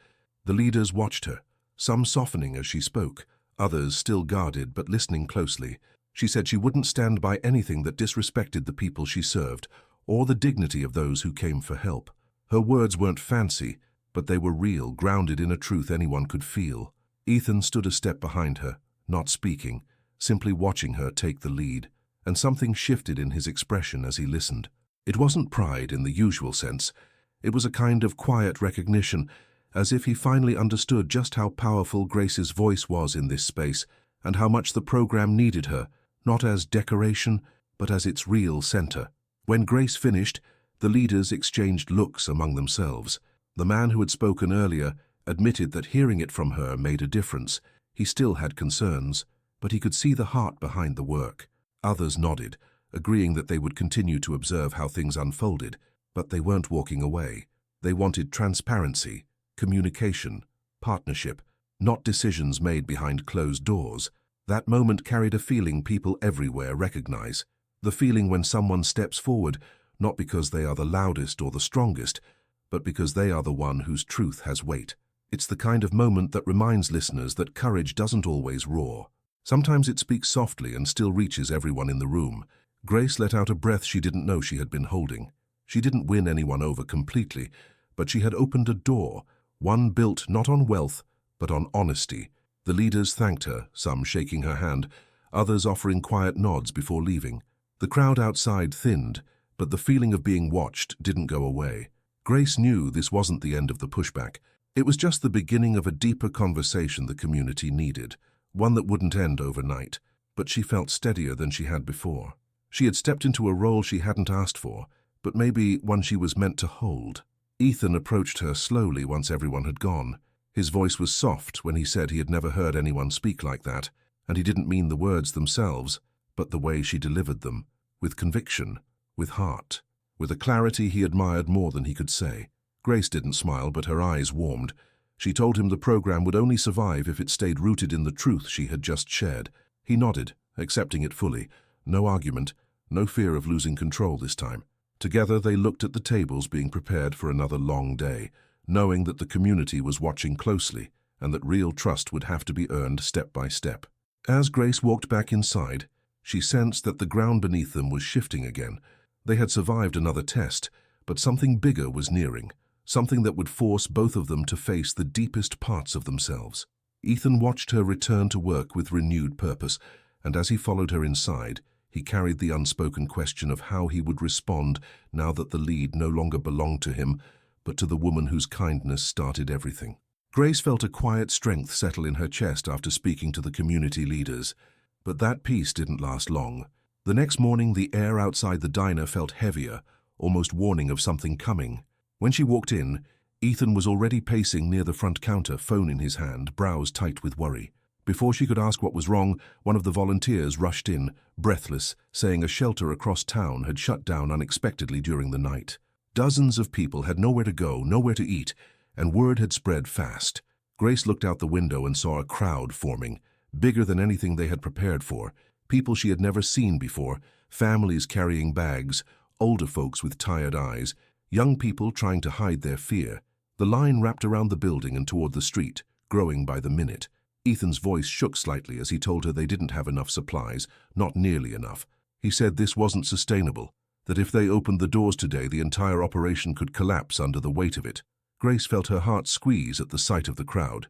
The leaders watched her, some softening as she spoke, others still guarded but listening closely. She said she wouldn't stand by anything that disrespected the people she served or the dignity of those who came for help. Her words weren't fancy, but they were real, grounded in a truth anyone could feel. Ethan stood a step behind her, not speaking, simply watching her take the lead, and something shifted in his expression as he listened. It wasn't pride in the usual sense. It was a kind of quiet recognition, as if he finally understood just how powerful Grace's voice was in this space and how much the program needed her, not as decoration, but as its real center. When Grace finished, the leaders exchanged looks among themselves. The man who had spoken earlier admitted that hearing it from her made a difference. He still had concerns, but he could see the heart behind the work. Others nodded, agreeing that they would continue to observe how things unfolded, but they weren't walking away. They wanted transparency, communication, partnership, not decisions made behind closed doors. That moment carried a feeling people everywhere recognize. The feeling when someone steps forward, not because they are the loudest or the strongest, but because they are the one whose truth has weight. It's the kind of moment that reminds listeners that courage doesn't always roar. Sometimes it speaks softly and still reaches everyone in the room. Grace let out a breath she didn't know she had been holding. She didn't win anyone over completely, but she had opened a door, one built not on wealth, but on honesty. The leaders thanked her, some shaking her hand, others offering quiet nods before leaving. The crowd outside thinned, but the feeling of being watched didn't go away. Grace knew this wasn't the end of the pushback. It was just the beginning of a deeper conversation the community needed, one that wouldn't end overnight, but she felt steadier than she had before. She had stepped into a role she hadn't asked for, but maybe one she was meant to hold. Ethan approached her slowly once everyone had gone. His voice was soft when he said he had never heard anyone speak like that, and he didn't mean the words themselves, but the way she delivered them, with conviction, with heart, with a clarity he admired more than he could say. Grace didn't smile, but her eyes warmed. She told him the program would only survive if it stayed rooted in the truth she had just shared. He nodded, accepting it fully. No argument, no fear of losing control this time. Together they looked at the tables being prepared for another long day, knowing that the community was watching closely and that real trust would have to be earned step by step. As Grace walked back inside, she sensed that the ground beneath them was shifting again. They had survived another test, but something bigger was nearing, something that would force both of them to face the deepest parts of themselves. Ethan watched her return to work with renewed purpose, and as he followed her inside, he carried the unspoken question of how he would respond now that the lead no longer belonged to him, but to the woman whose kindness started everything. Grace felt a quiet strength settle in her chest after speaking to the community leaders, but that peace didn't last long. The next morning, the air outside the diner felt heavier, almost warning of something coming. When she walked in, Ethan was already pacing near the front counter, phone in his hand, brows tight with worry. Before she could ask what was wrong, one of the volunteers rushed in, breathless, saying a shelter across town had shut down unexpectedly during the night. Dozens of people had nowhere to go, nowhere to eat, and word had spread fast. Grace looked out the window and saw a crowd forming, bigger than anything they had prepared for. People she had never seen before, families carrying bags, older folks with tired eyes, young people trying to hide their fear. The line wrapped around the building and toward the street, growing by the minute. Ethan's voice shook slightly as he told her they didn't have enough supplies, not nearly enough. He said this wasn't sustainable, that if they opened the doors today, the entire operation could collapse under the weight of it. Grace felt her heart squeeze at the sight of the crowd.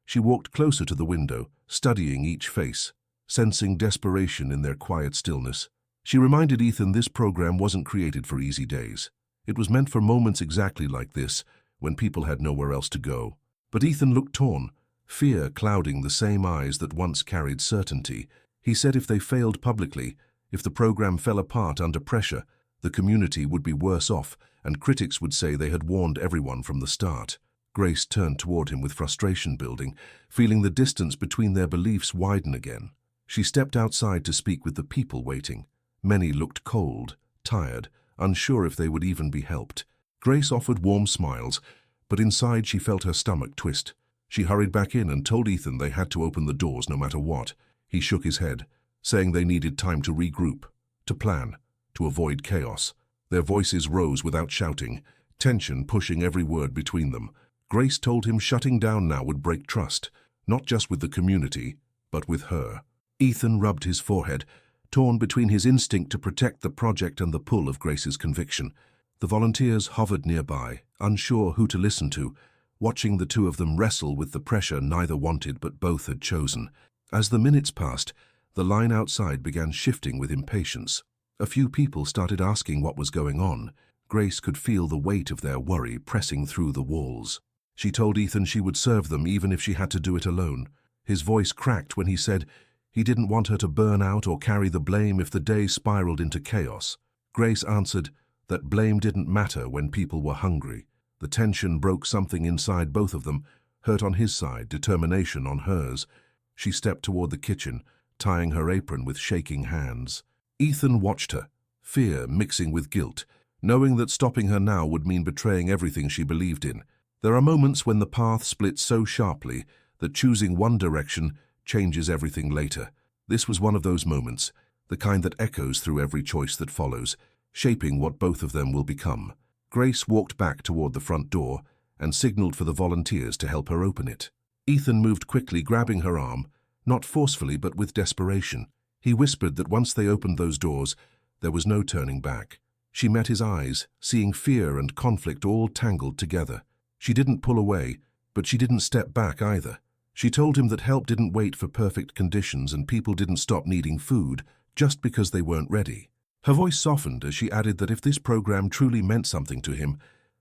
She walked closer to the window, studying each face. sensing desperation in their quiet stillness. She reminded Ethan this program wasn't created for easy days. It was meant for moments exactly like this, when people had nowhere else to go. But Ethan looked torn, fear clouding the same eyes that once carried certainty. He said if they failed publicly, if the program fell apart under pressure, the community would be worse off, and critics would say they had warned everyone from the start. Grace turned toward him with frustration building, feeling the distance between their beliefs widen again. She stepped outside to speak with the people waiting. Many looked cold, tired, unsure if they would even be helped. Grace offered warm smiles, but inside she felt her stomach twist. She hurried back in and told Ethan they had to open the doors no matter what. He shook his head, saying they needed time to regroup, to plan, to avoid chaos. Their voices rose without shouting, tension pushing every word between them. Grace told him shutting down now would break trust, not just with the community, but with her. Ethan rubbed his forehead, torn between his instinct to protect the project and the pull of Grace's conviction. The volunteers hovered nearby, unsure who to listen to, watching the two of them wrestle with the pressure neither wanted but both had chosen. As the minutes passed, the line outside began shifting with impatience. A few people started asking what was going on. Grace could feel the weight of their worry pressing through the walls. She told Ethan she would serve them even if she had to do it alone. His voice cracked when he said he didn't want her to burn out or carry the blame if the day spiraled into chaos. Grace answered that blame didn't matter when people were hungry. The tension broke something inside both of them, hurt on his side, determination on hers. She stepped toward the kitchen, tying her apron with shaking hands. Ethan watched her, fear mixing with guilt, knowing that stopping her now would mean betraying everything she believed in. There are moments when the path splits so sharply that choosing one direction changes everything later. This was one of those moments, the kind that echoes through every choice that follows, shaping what both of them will become. Grace walked back toward the front door and signaled for the volunteers to help her open it. Ethan moved quickly, grabbing her arm, not forcefully but with desperation. He whispered that once they opened those doors, there was no turning back. She met his eyes, seeing fear and conflict all tangled together. She didn't pull away, but she didn't step back either. She told him that help didn't wait for perfect conditions and people didn't stop needing food just because they weren't ready. Her voice softened as she added that if this program truly meant something to him,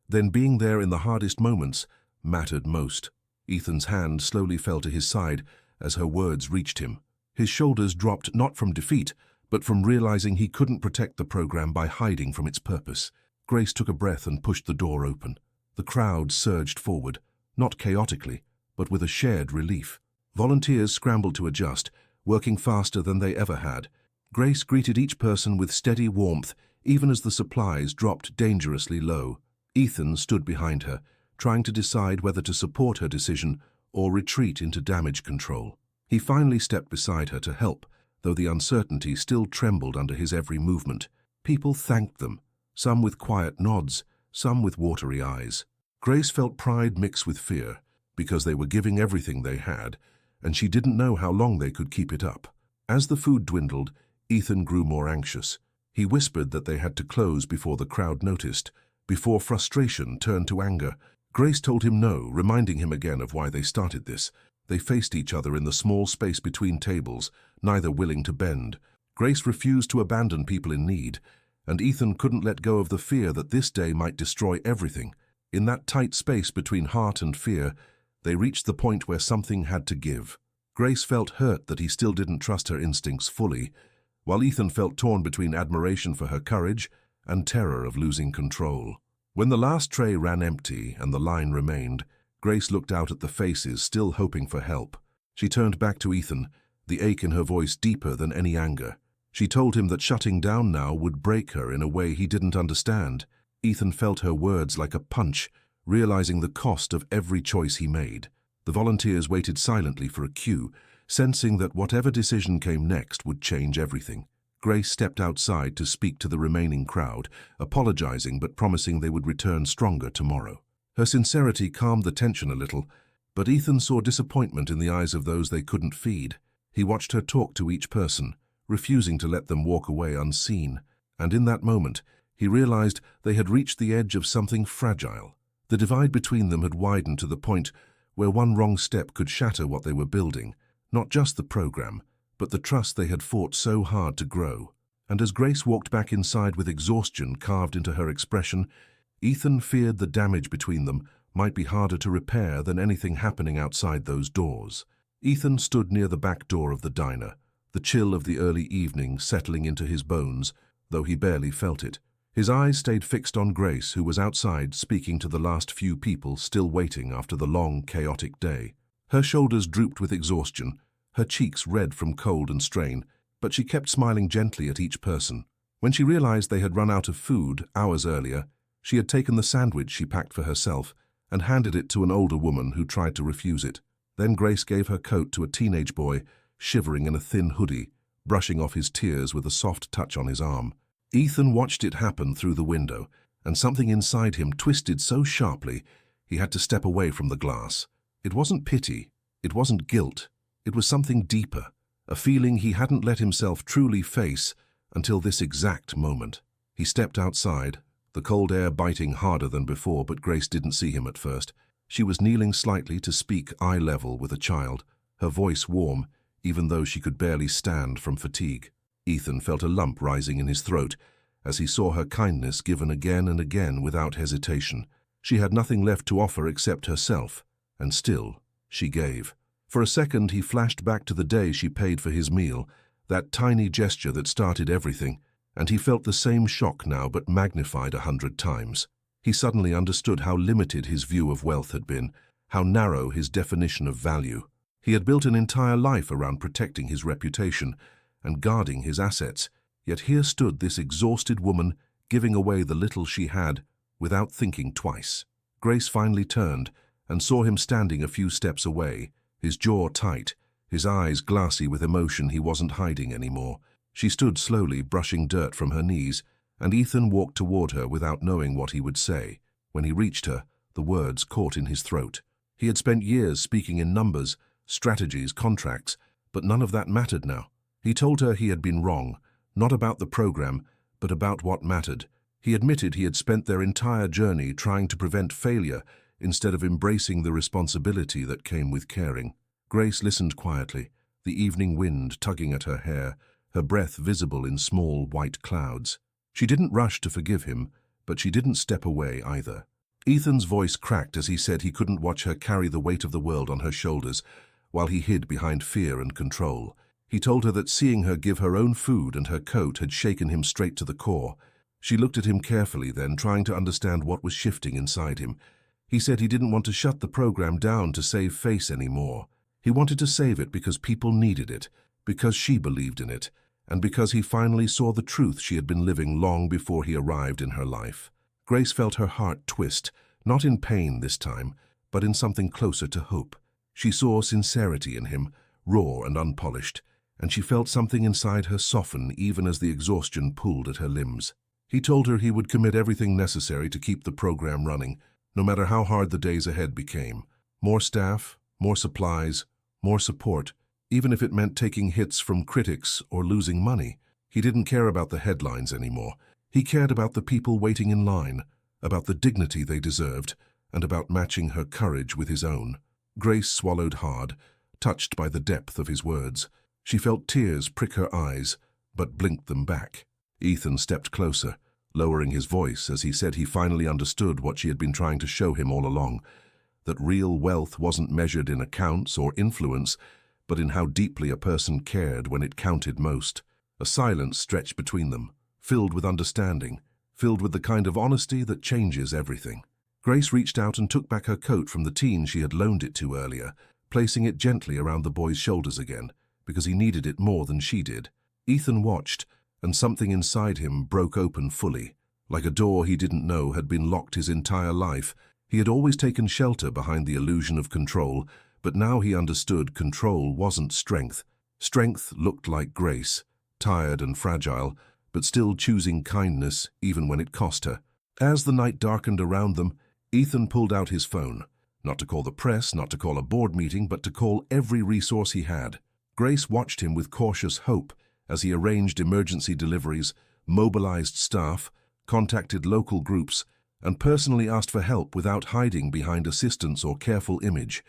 then being there in the hardest moments mattered most. Ethan's hand slowly fell to his side as her words reached him. His shoulders dropped not from defeat, but from realizing he couldn't protect the program by hiding from its purpose. Grace took a breath and pushed the door open. The crowd surged forward, not chaotically, but with a shared relief. Volunteers scrambled to adjust, working faster than they ever had. Grace greeted each person with steady warmth, even as the supplies dropped dangerously low. Ethan stood behind her, trying to decide whether to support her decision or retreat into damage control. He finally stepped beside her to help, though the uncertainty still trembled under his every movement. People thanked them, some with quiet nods, some with watery eyes. Grace felt pride mixed with fear, because they were giving everything they had, and she didn't know how long they could keep it up. As the food dwindled, Ethan grew more anxious. He whispered that they had to close before the crowd noticed, before frustration turned to anger. Grace told him no, reminding him again of why they started this. They faced each other in the small space between tables, neither willing to bend. Grace refused to abandon people in need, and Ethan couldn't let go of the fear that this day might destroy everything. In that tight space between heart and fear, they reached the point where something had to give. Grace felt hurt that he still didn't trust her instincts fully, while Ethan felt torn between admiration for her courage and terror of losing control. When the last tray ran empty and the line remained, Grace looked out at the faces, still hoping for help. She turned back to Ethan, the ache in her voice deeper than any anger. She told him that shutting down now would break her in a way he didn't understand. Ethan felt her words like a punch, realizing the cost of every choice he made. The volunteers waited silently for a cue, sensing that whatever decision came next would change everything. Grace stepped outside to speak to the remaining crowd, apologizing but promising they would return stronger tomorrow. Her sincerity calmed the tension a little, but Ethan saw disappointment in the eyes of those they couldn't feed. He watched her talk to each person, refusing to let them walk away unseen, and in that moment, he realized they had reached the edge of something fragile. The divide between them had widened to the point where one wrong step could shatter what they were building, not just the program, but the trust they had fought so hard to grow. And as Grace walked back inside with exhaustion carved into her expression, Ethan feared the damage between them might be harder to repair than anything happening outside those doors. Ethan stood near the back door of the diner, the chill of the early evening settling into his bones, though he barely felt it. His eyes stayed fixed on Grace, who was outside speaking to the last few people still waiting after the long, chaotic day. Her shoulders drooped with exhaustion, her cheeks red from cold and strain, but she kept smiling gently at each person. When she realized they had run out of food hours earlier, she had taken the sandwich she packed for herself and handed it to an older woman who tried to refuse it. Then Grace gave her coat to a teenage boy, shivering in a thin hoodie, brushing off his tears with a soft touch on his arm. Ethan watched it happen through the window, and something inside him twisted so sharply he had to step away from the glass. It wasn't pity, it wasn't guilt, it was something deeper, a feeling he hadn't let himself truly face until this exact moment. He stepped outside, the cold air biting harder than before, but Grace didn't see him at first. She was kneeling slightly to speak eye level with a child, her voice warm, even though she could barely stand from fatigue. Ethan felt a lump rising in his throat as he saw her kindness given again and again without hesitation. She had nothing left to offer except herself, and still she gave. For a second he flashed back to the day she paid for his meal, that tiny gesture that started everything, and he felt the same shock now but magnified 100 times. He suddenly understood how limited his view of wealth had been, how narrow his definition of value. He had built an entire life around protecting his reputation and guarding his assets, yet here stood this exhausted woman giving away the little she had without thinking twice. Grace finally turned and saw him standing a few steps away, his jaw tight, his eyes glassy with emotion he wasn't hiding anymore. She stood slowly, brushing dirt from her knees, and Ethan walked toward her without knowing what he would say. When he reached her, the words caught in his throat. He had spent years speaking in numbers, strategies, contracts, but none of that mattered now. He told her he had been wrong, not about the program, but about what mattered. He admitted he had spent their entire journey trying to prevent failure instead of embracing the responsibility that came with caring. Grace listened quietly, the evening wind tugging at her hair, her breath visible in small white clouds. She didn't rush to forgive him, but she didn't step away either. Ethan's voice cracked as he said he couldn't watch her carry the weight of the world on her shoulders while he hid behind fear and control. He told her that seeing her give her own food and her coat had shaken him straight to the core. She looked at him carefully then, trying to understand what was shifting inside him. He said he didn't want to shut the program down to save face anymore. He wanted to save it because people needed it, because she believed in it, and because he finally saw the truth she had been living long before he arrived in her life. Grace felt her heart twist, not in pain this time, but in something closer to hope. She saw sincerity in him, raw and unpolished, and she felt something inside her soften even as the exhaustion pulled at her limbs. He told her he would commit everything necessary to keep the program running, no matter how hard the days ahead became. More staff, more supplies, more support, even if it meant taking hits from critics or losing money. He didn't care about the headlines anymore. He cared about the people waiting in line, about the dignity they deserved, and about matching her courage with his own. Grace swallowed hard, touched by the depth of his words. She felt tears prick her eyes, but blinked them back. Ethan stepped closer, lowering his voice as he said he finally understood what she had been trying to show him all along, that real wealth wasn't measured in accounts or influence, but in how deeply a person cared when it counted most. A silence stretched between them, filled with understanding, filled with the kind of honesty that changes everything. Grace reached out and took back her coat from the teen she had loaned it to earlier, placing it gently around the boy's shoulders again, because he needed it more than she did. Ethan watched, and something inside him broke open fully. Like a door he didn't know had been locked his entire life. He had always taken shelter behind the illusion of control, but now he understood control wasn't strength. Strength looked like Grace, tired and fragile, but still choosing kindness even when it cost her. As the night darkened around them, Ethan pulled out his phone, not to call the press, not to call a board meeting, but to call every resource he had. Grace watched him with cautious hope as he arranged emergency deliveries, mobilized staff, contacted local groups, and personally asked for help without hiding behind assistance or careful image.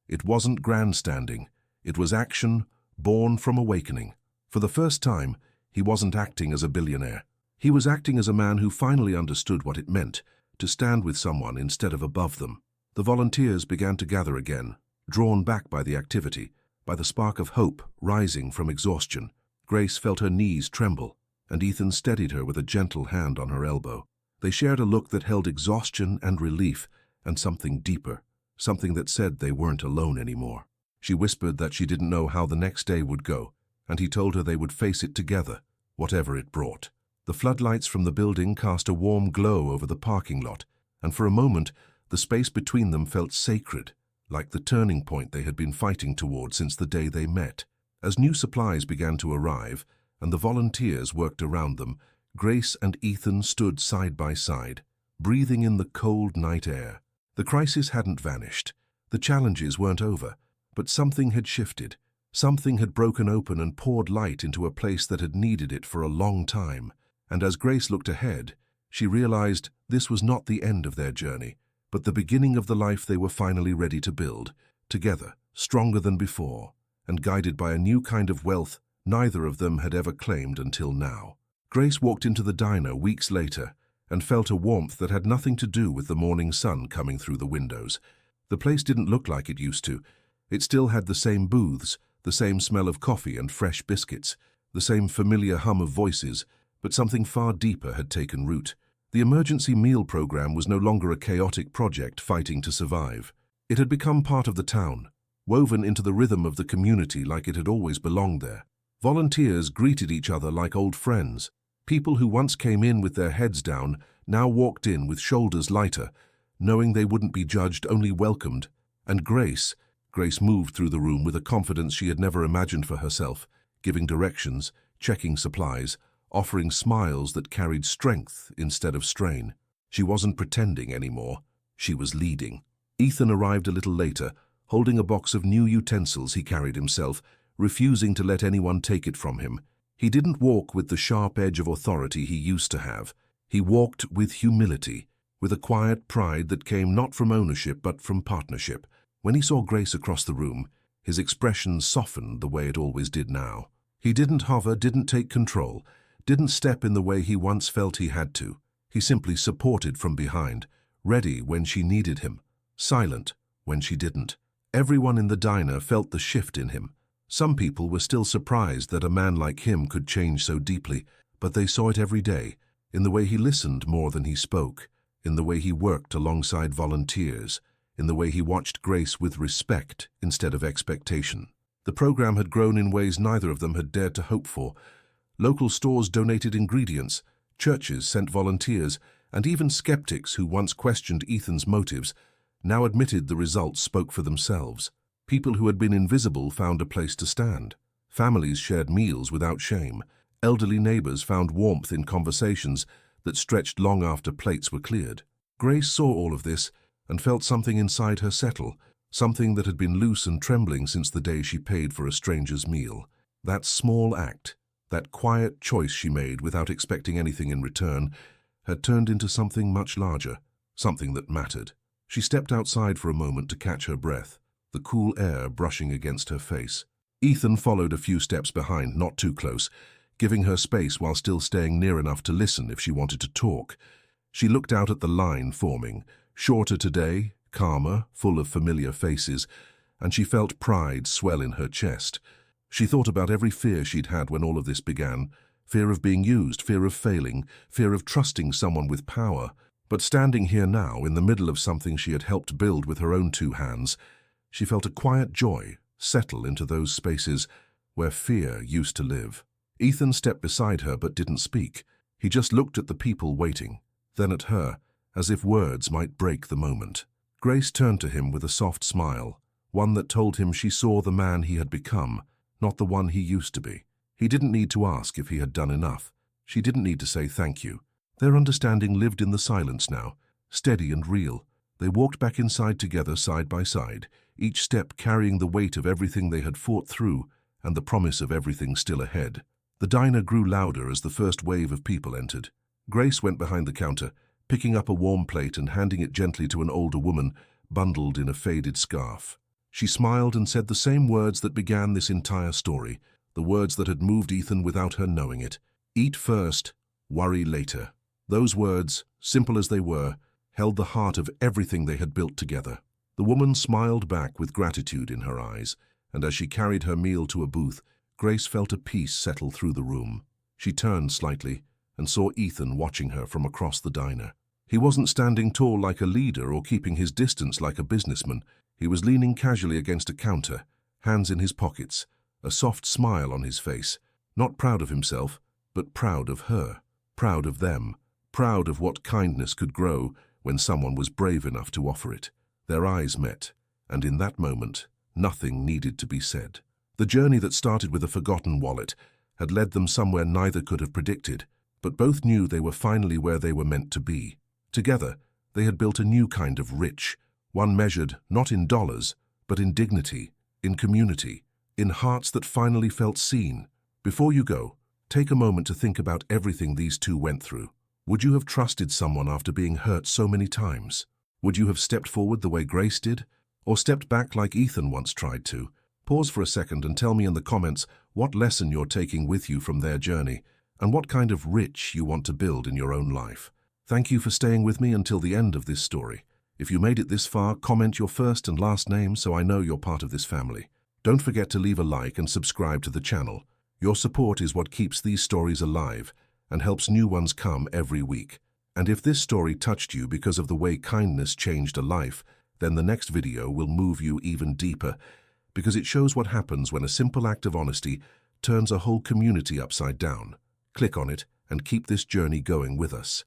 It wasn't grandstanding. It was action, born from awakening. For the first time, he wasn't acting as a billionaire. He was acting as a man who finally understood what it meant to stand with someone instead of above them. The volunteers began to gather again, drawn back by the activity, by the spark of hope rising from exhaustion. Grace felt her knees tremble, and Ethan steadied her with a gentle hand on her elbow. They shared a look that held exhaustion and relief, and something deeper, something that said they weren't alone anymore. She whispered that she didn't know how the next day would go, and he told her they would face it together, whatever it brought. The floodlights from the building cast a warm glow over the parking lot, and for a moment, the space between them felt sacred, like the turning point they had been fighting toward since the day they met. As new supplies began to arrive, and the volunteers worked around them, Grace and Ethan stood side by side, breathing in the cold night air. The crisis hadn't vanished. The challenges weren't over, but something had shifted. Something had broken open and poured light into a place that had needed it for a long time. And as Grace looked ahead, she realized this was not the end of their journey, but the beginning of the life they were finally ready to build, together, stronger than before, and guided by a new kind of wealth neither of them had ever claimed until now. Grace walked into the diner weeks later and felt a warmth that had nothing to do with the morning sun coming through the windows. The place didn't look like it used to. It still had the same booths, the same smell of coffee and fresh biscuits, the same familiar hum of voices, but something far deeper had taken root. The emergency meal program was no longer a chaotic project fighting to survive. It had become part of the town, woven into the rhythm of the community like it had always belonged there. Volunteers greeted each other like old friends. People who once came in with their heads down now walked in with shoulders lighter, knowing they wouldn't be judged, only welcomed. And Grace moved through the room with a confidence she had never imagined for herself, giving directions, checking supplies, offering smiles that carried strength instead of strain. She wasn't pretending anymore. She was leading. Ethan arrived a little later, holding a box of new utensils he carried himself, refusing to let anyone take it from him. He didn't walk with the sharp edge of authority he used to have. He walked with humility, with a quiet pride that came not from ownership but from partnership. When he saw Grace across the room, his expression softened the way it always did now. He didn't hover, didn't take control, didn't step in the way he once felt he had to. He simply supported from behind, ready when she needed him, silent when she didn't. Everyone in the diner felt the shift in him. Some people were still surprised that a man like him could change so deeply, but they saw it every day, in the way he listened more than he spoke, in the way he worked alongside volunteers, in the way he watched Grace with respect instead of expectation. The program had grown in ways neither of them had dared to hope for. Local stores donated ingredients, churches sent volunteers, and even skeptics who once questioned Ethan's motives now admitted the results spoke for themselves. People who had been invisible found a place to stand. Families shared meals without shame. Elderly neighbors found warmth in conversations that stretched long after plates were cleared. Grace saw all of this and felt something inside her settle, something that had been loose and trembling since the day she paid for a stranger's meal. That small act, that quiet choice she made without expecting anything in return, had turned into something much larger, something that mattered. She stepped outside for a moment to catch her breath, the cool air brushing against her face. Ethan followed a few steps behind, not too close, giving her space while still staying near enough to listen if she wanted to talk. She looked out at the line forming, shorter today, calmer, full of familiar faces, and she felt pride swell in her chest. She thought about every fear she'd had when all of this began, fear of being used, fear of failing, fear of trusting someone with power. But standing here now, in the middle of something she had helped build with her own two hands, she felt a quiet joy settle into those spaces where fear used to live. Ethan stepped beside her but didn't speak. He just looked at the people waiting, then at her, as if words might break the moment. Grace turned to him with a soft smile, one that told him she saw the man he had become, not the one he used to be. He didn't need to ask if he had done enough. She didn't need to say thank you. Their understanding lived in the silence now, steady and real. They walked back inside together side by side, each step carrying the weight of everything they had fought through and the promise of everything still ahead. The diner grew louder as the first wave of people entered. Grace went behind the counter, picking up a warm plate and handing it gently to an older woman, bundled in a faded scarf. She smiled and said the same words that began this entire story, the words that had moved Ethan without her knowing it. Eat first, worry later. Those words, simple as they were, held the heart of everything they had built together. The woman smiled back with gratitude in her eyes, and as she carried her meal to a booth, Grace felt a peace settle through the room. She turned slightly and saw Ethan watching her from across the diner. He wasn't standing tall like a leader or keeping his distance like a businessman. He was leaning casually against a counter, hands in his pockets, a soft smile on his face, not proud of himself, but proud of her, proud of them, proud of what kindness could grow when someone was brave enough to offer it. Their eyes met, and in that moment, nothing needed to be said. The journey that started with a forgotten wallet had led them somewhere neither could have predicted, but both knew they were finally where they were meant to be. Together, they had built a new kind of rich, one measured not in dollars, but in dignity, in community, in hearts that finally felt seen. Before you go, take a moment to think about everything these two went through. Would you have trusted someone after being hurt so many times? Would you have stepped forward the way Grace did? Or stepped back like Ethan once tried to? Pause for a second and tell me in the comments what lesson you're taking with you from their journey and what kind of rich you want to build in your own life. Thank you for staying with me until the end of this story. If you made it this far, comment your first and last name so I know you're part of this family. Don't forget to leave a like and subscribe to the channel. Your support is what keeps these stories alive and helps new ones come every week. And if this story touched you because of the way kindness changed a life, then the next video will move you even deeper because it shows what happens when a simple act of honesty turns a whole community upside down. Click on it and keep this journey going with us.